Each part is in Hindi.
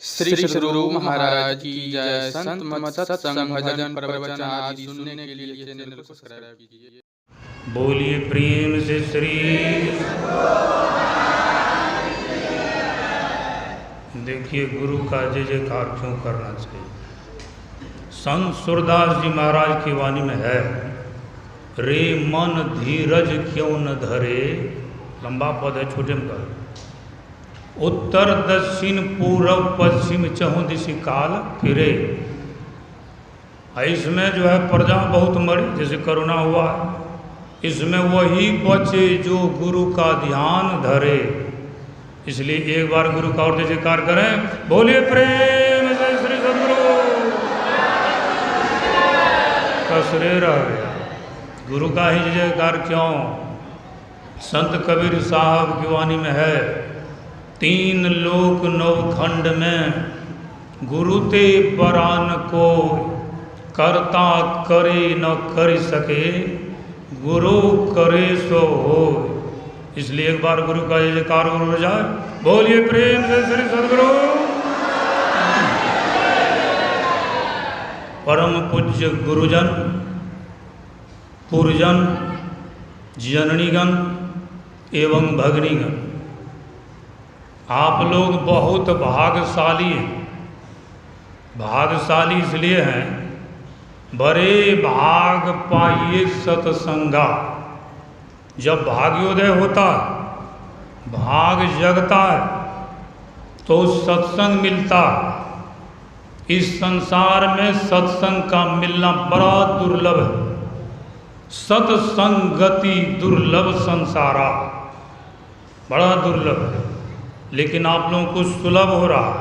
श्री सद्गुरु महाराज की जय। संत मत सत्संग भजन प्रवचन आदि सुनने के लिए चैनल को सब्सक्राइब कीजिए। बोलिए प्रेम से श्री। देखिए गुरु का जय जयकार क्यों करना चाहिए। संत सूरदास जी महाराज की वाणी में है, रे मन धीरज क्यों न धरे। लंबा पद है, छोटे में कर। उत्तर दक्षिण पूर्व पश्चिम चहुं दिशि काल फिरे। इसमें जो है प्रजा बहुत मरे, जैसे करुणा हुआ है। इसमें वही बचे जो गुरु का ध्यान धरे। इसलिए एक बार गुरु का और जयकार करें। बोलिए प्रेम से श्री सद्गुरु। कसरे रह गया गुरु का ही जयकार क्यों। संत कबीर साहब की वाणी में है, तीन लोक नवखंड में गुरु ते परान को करता करे न कर सके, गुरु करे सो हो। इसलिए एक बार गुरु का जयकार हो जाए। बोलिए प्रेम से श्री सद्गुरु। परम पूज्य गुरुजन, पुरजन, जननीगण एवं भगनीगण, आप लोग बहुत भाग्यशाली हैं। भाग्यशाली इसलिए हैं, बड़े भाग पाइए सत्संगा। जब भाग्योदय होता है, भाग जगता है, तो सत्संग मिलता है। इस संसार में सत्संग का मिलना बड़ा दुर्लभ है। सत्संगति दुर्लभ संसारा, बड़ा दुर्लभ है। लेकिन आप लोगों को सुलभ हो रहा।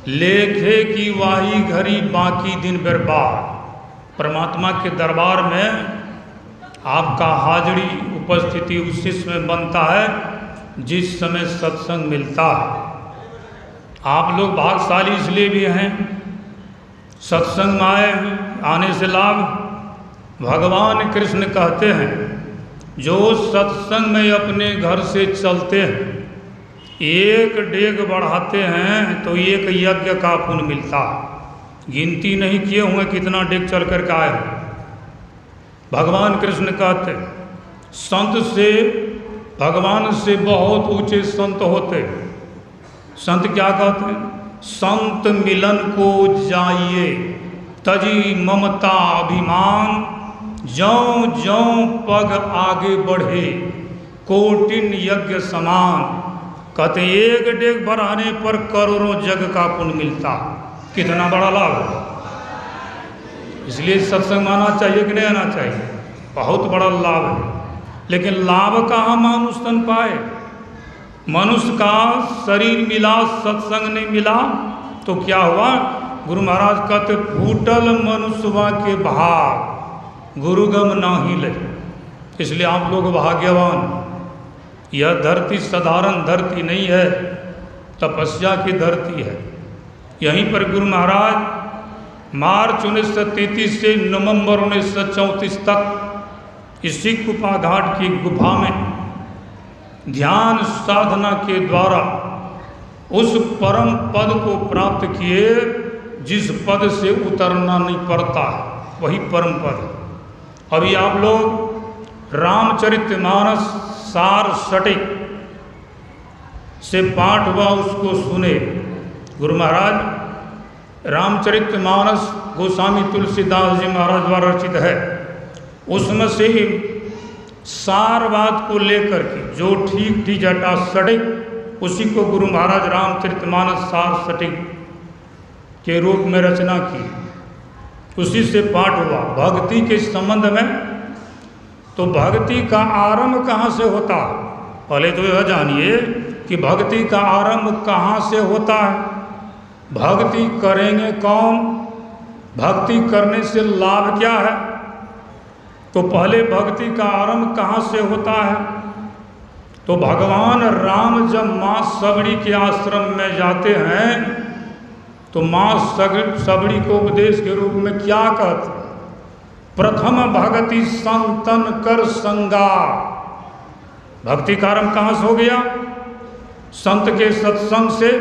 लेखे की वाही घड़ी बाकी दिन बर्बाद। परमात्मा के दरबार में आपका हाजिरी उपस्थिति उसी समय बनता है जिस समय सत्संग मिलता है। आप लोग भाग्यशाली इसलिए भी हैं, सत्संग में आए हैं, आने से लाभ। भगवान कृष्ण कहते हैं, जो सत्संग में अपने घर से चलते हैं, एक डेग बढ़ाते हैं तो एक यज्ञ का पुण्य मिलता। गिनती नहीं किए हुए कितना डेग चल कर के आए हो। भगवान कृष्ण कहते, संत से, भगवान से बहुत ऊंचे संत होते। संत क्या कहते हैं, संत मिलन को जाइए तजी ममता अभिमान, ज्यों ज्यों पग आगे बढ़े कोटिन यज्ञ समान। कहते एक डेग बढ़ाने पर करोड़ों जग का पुण्य मिलता। कितना बड़ा लाभ है। इसलिए सत्संग आना चाहिए कि नहीं आना चाहिए, बहुत बड़ा लाभ है। लेकिन लाभ कहाँ मनुष्य तन पाए। मनुष्य का शरीर मिला, सत्संग नहीं मिला तो क्या हुआ। गुरु महाराज कहते, फूटल मनुष्यवा के भाग गुरुगम नाही लगे। इसलिए आप लोग भाग्यवान। यह धरती साधारण धरती नहीं है, तपस्या की धरती है। यहीं पर गुरु महाराज मार्च 1933 से नवंबर 1934 तक इसी कुपा घाट की गुफा में ध्यान साधना के द्वारा उस परम पद को प्राप्त किए जिस पद से उतरना नहीं पड़ता है, वही परम पद। अभी आप लोग रामचरितमानस सार सटिक से पाठ हुआ, उसको सुने। गुरु महाराज रामचरितमानस गोस्वामी तुलसीदास जी महाराज द्वारा रचित है। उसमें से सार बात को लेकर के जो ठीक ठीक जटा सटिक, उसी को गुरु महाराज रामचरितमानस सार सटिक के रूप में रचना की। उसी से पाठ हुआ। भक्ति के संबंध में तो भक्ति का आरंभ कहाँ से होता। पहले तो यह जानिए कि भक्ति का आरंभ कहाँ से होता है। भक्ति करेंगे कौन, भक्ति करने से लाभ क्या है। तो पहले भक्ति का आरंभ कहाँ से होता है। तो भगवान राम जब माँ सबड़ी के आश्रम में जाते हैं तो माँ सबड़ी को उपदेश के रूप में क्या कहते हैं, प्रथम भगति संतन कर संगा। भक्ति का आरंभ कहाँ से हो गया, संत के सत्संग से।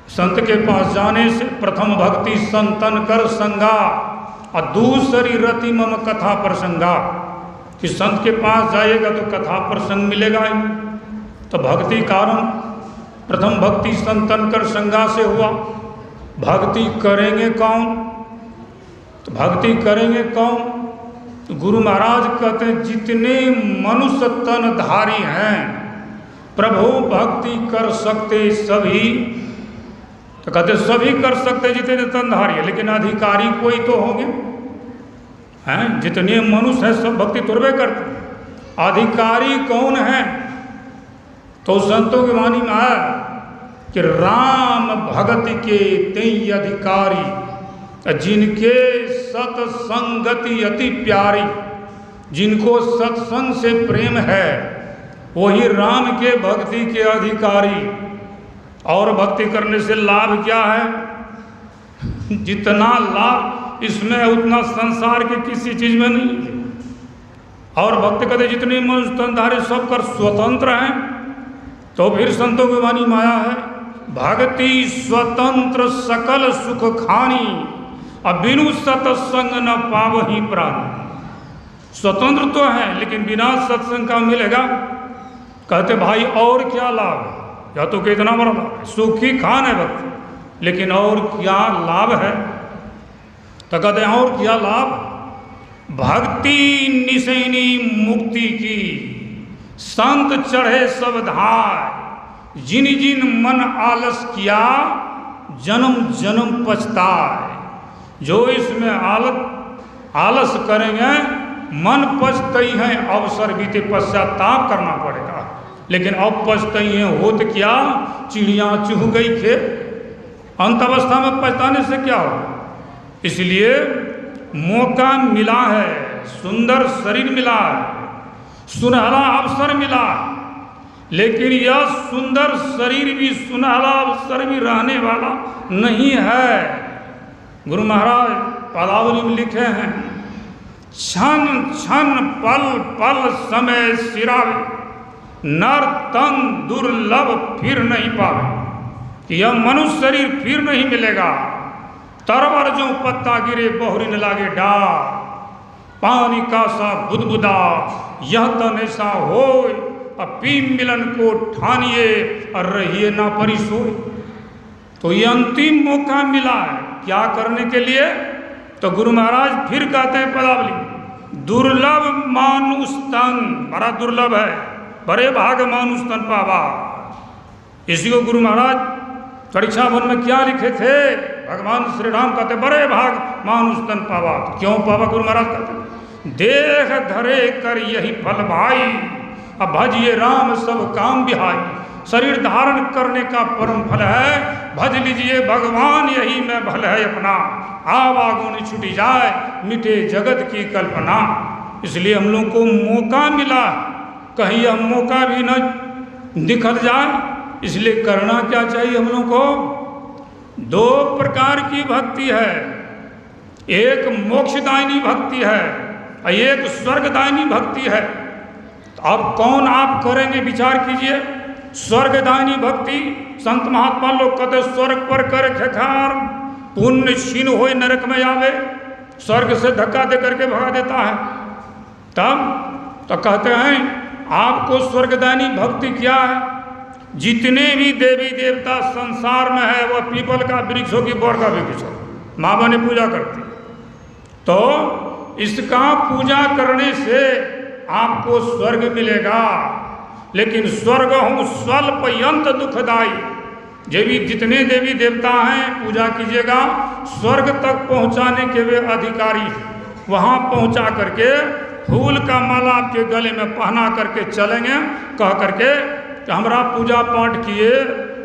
संत के पास जाने से प्रथम भक्ति संतन कर संगा और दूसरी रति मम कथा प्रसंगा, कि संत के पास जाएगा तो कथा प्रसंग मिलेगा ही। तो भक्ति कारण प्रथम भक्ति संतन कर संगा से हुआ। भक्ति करेंगे कौन? तो भक्ति करेंगे कौन? तो गुरु महाराज कहते हैं जितने मनुष्य तनधारी हैं प्रभु भक्ति कर सकते सभी। तो कहते सभी कर सकते जितने तनधारी है, लेकिन अधिकारी कोई तो होंगे हैं। जितने मनुष्य हैं सब भक्ति तुरबे करते, अधिकारी कौन है? तो संतों की वाणी में आया कि राम भगति के तेई अधिकारी, जिनके सत्संगति अति प्यारी, जिनको सत्संग से प्रेम है वही राम के भक्ति के अधिकारी। और भक्ति करने से लाभ क्या है? जितना लाभ इसमें उतना संसार के किसी चीज में नहीं है। और भक्ति कहते जितने मनुष्य तनधारी सब कर स्वतंत्र हैं। तो फिर संतों की वाणी माया है भक्ति स्वतंत्र सकल सुख खानी, अब बिनु सत्संग न पावहि प्राणी। स्वतंत्र तो है लेकिन बिना सत्संग का मिलेगा। कहते भाई और क्या लाभ है? या तो कितना बड़ा लाभ है, सुखी खान है भक्ति, लेकिन और क्या लाभ है? तो कहते हैं और क्या लाभ? भक्ति निशैनी मुक्ति की, संत चढ़े सब धाय, जिन जिन मन आलस किया जन्म जन्म पछताए। जो इसमें आलस करेंगे मन पछतई है, अवसर बीते पश्चाताप करना पड़ेगा। लेकिन अब पछतई है होत क्या, चिड़िया चूह गई खेत। अंत अवस्था में पछताने से क्या हो? इसलिए मौका मिला है, सुंदर शरीर मिला है, सुनहरा अवसर मिला, लेकिन यह सुंदर शरीर भी सुनहरा अवसर भी रहने वाला नहीं है। गुरु महाराज पदावली में लिखे हैं क्षण क्षण पल पल समय सिरावे, नर तन दुर्लभ फिर नहीं पावे। कि यह मनुष्य शरीर फिर नहीं मिलेगा। तरवर जो पत्ता गिरे बहुरी न लागे डार, पानी का सा बुदबुदा यह तन ऐसा होय, अब पी मिलन को ठानिए और रहिए ना परिसोय। तो ये अंतिम मौका मिला है क्या करने के लिए? तो गुरु महाराज फिर कहते हैं पदावली दुर्लभ मानुष तन, बड़ा दुर्लभ है, बड़े भाग मानुष तन पावा। इसी को गुरु महाराज परीक्षा वन में क्या लिखे थे? भगवान श्री राम कहते बड़े भाग मानुष तन पावा। क्यों पावा? गुरु महाराज कहते देह धरे कर यही फल भाई, अब भजिए राम सब काम बिहाई। शरीर धारण करने का परम फल है, भज लीजिए भगवान यही में भल है अपना। आवागुण छुटी जाए मिटे जगत की कल्पना। इसलिए हम लोग को मौका मिला, कहीं यह मौका भी न निकल जाए। इसलिए करना क्या चाहिए हम लोग को? दो प्रकार की भक्ति है, एक मोक्षदायिनी भक्ति है और एक स्वर्गदायिनी भक्ति है। तो अब कौन आप करेंगे विचार कीजिए। स्वर्गदायिनी भक्ति संत महात्मा लोग कहते स्वर्ग पर कर खेखार, पुण्य क्षीण हो नरक में आवे, स्वर्ग से धक्का दे करके भगा देता है। तब तो कहते हैं आपको स्वर्गदायिनी भक्ति क्या है? जितने भी देवी देवता संसार में है वह पीपल का वृक्ष हो कि बोर का वृक्ष हो, माँ बने पूजा करती। तो इसका पूजा करने से आपको स्वर्ग मिलेगा। लेकिन स्वर्ग हो स्वल्प यंत दुखदाई। जितने देवी देवता हैं पूजा कीजिएगा, स्वर्ग तक पहुंचाने के वे अधिकारी, वहां पहुंचा करके फूल का माला आपके गले में पहना करके चलेंगे, कह करके कि हमारा पूजा पाठ किए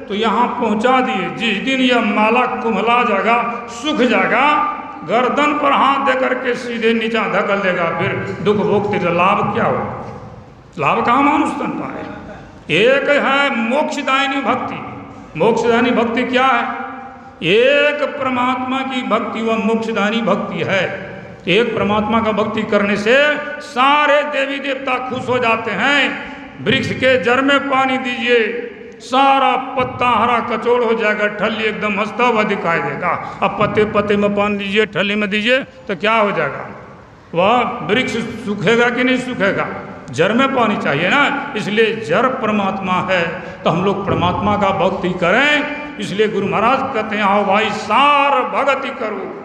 तो यहाँ पहुँचा दिए। जिस दिन यह माला कुम्हला जाएगा, सूख जाएगा, गर्दन पर हाथ दे करके सीधे नीचा धकल देगा, फिर दुख भोगते। तो लाभ क्या हो? लाभ कहाँ मानुष तन पाए? एक है मोक्षदायिनी भक्ति। मोक्षदायिनी भक्ति क्या है? एक परमात्मा की भक्ति वह मोक्षदायिनी भक्ति है। एक परमात्मा का भक्ति करने से सारे देवी देवता खुश हो जाते हैं। वृक्ष के जड़ में पानी दीजिए, सारा पत्ता हरा कचौड़ हो जाएगा, ठल्ली एकदम हंसता हुआ दिखाई देगा। अब पत्ते पत्ते में पानी दीजिए, ठल्ली में दीजिए तो क्या हो जाएगा? वह वृक्ष सूखेगा कि नहीं सूखेगा? जड़ में पानी चाहिए ना, इसलिए जड़ परमात्मा है। तो हम लोग परमात्मा का भक्ति करें। इसलिए गुरु महाराज कहते हैं, आओ भाई सार भगति करो,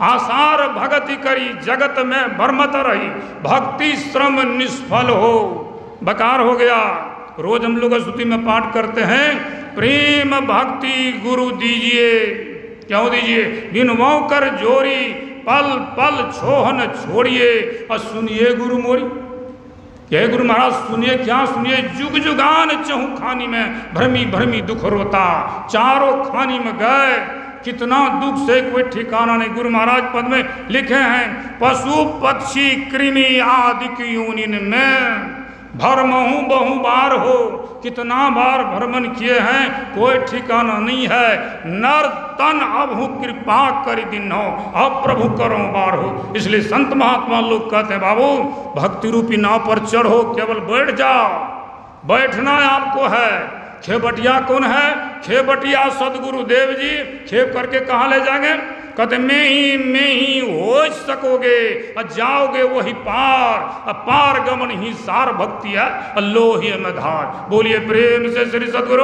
आसार भगति करी, जगत में भरमत रही, भक्ति श्रम निष्फल हो। बकार हो गया। रोज हम लोग स्तुति में पाठ करते हैं, प्रेम भक्ति गुरु दीजिए, क्यों दीजिए? बिनवों कर जोरी, पल पल छोहन छोड़िए, और सुनिए गुरु मोरी। क्या गुरु महाराज सुनिए, क्या सुनिए? जुग जुगान चहु खानी में, भ्रमी भ्रमी दुख रोता, चारों खानी में गए, कितना दुख से कोई ठिकाना नहीं। गुरु महाराज पद में लिखे हैं, पशु पक्षी कृमि आदि की यूनिन में भरमहु बहु बार हो। कितना बार भ्रमण किए हैं, कोई ठिकाना नहीं है। नर तन अबहु कृपा करी दिन हो, अब प्रभु करो बार हो। इसलिए संत महात्मा लोग कहते हैं, बाबू भक्ति रूपी नाव पर चढ़ो, केवल बैठ जाओ। बैठना आपको है। खेबटिया कौन है? खेबटिया सदगुरु देव जी। खेप करके कहाँ ले जाएंगे? कहते में ही हो सकोगे, और जाओगे वही पार, पार गमन ही सार भक्ति है, लो ही में धार। बोलिए प्रेम से श्री सदगुरु।